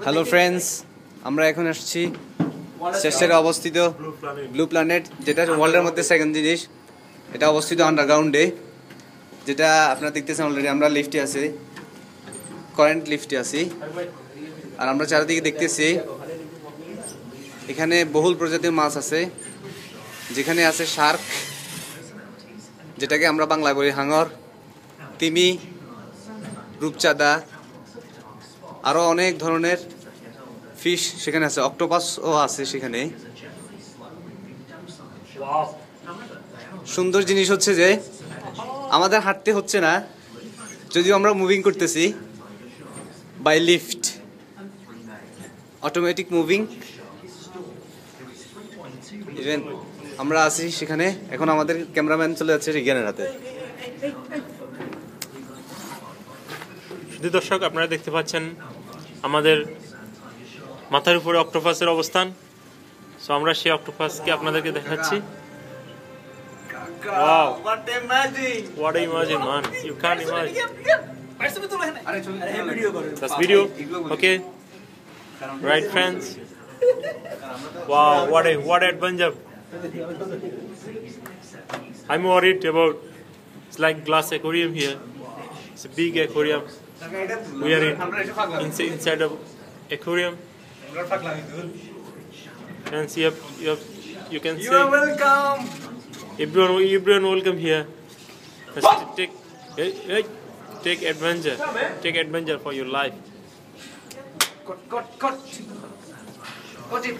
Hello friends, আমরা এখন আসছি শেষের অবস্থিত ব্লু প্ল্যানেট, যেটা ওয়ার্ল্ডের মধ্যে সেকেন্ড জিনিস। এটা অবস্থিত আন্ডারগ্রাউন্ডে, যেটা আপনারা দেখতেছেন অলরেডি। আমরা লিফটে আছি, কারেন্ট লিফটে আছি, আর আমরা চারিদিকে দেখতেছি এখানে বহুল প্রজাতির মাছ আছে। যেখানে আছে শার্ক, যেটাকে আমরা বাংলায় বলি হাঙর, তিমি, রূপচাঁদা, আরও অনেক ধরনের ফিশ সেখানে আছে। অক্টোপাসও আছে সেখানে। সুন্দর জিনিস হচ্ছে যে আমাদের হাঁটতে হচ্ছে না, যদিও আমরা মুভিং করতেছি by lift, automatic moving. Even আমরা আছি সেখানে। এখন আমাদের ক্যামেরাম্যান চলে যাচ্ছে রিজ্ঞানের হাতে। শুধু দর্শক, আপনারা দেখতে পাচ্ছেন আমাদের মাথার উপরে অক্টোপাসের অবস্থান। সো আমরা সেই অক্টোপাসকে আপনাদেরকে দেখাচ্ছি। Wow, what a imagine, man! You can't imagine. That's video. Okay, right, friends. Wow, what adventure! I'm worried about. It's like glass aquarium here. It's a big aquarium. We are inside of aquarium. And see, you can see. You are welcome. Everyone welcome here. Take adventure. Take adventure for your life. Cut it.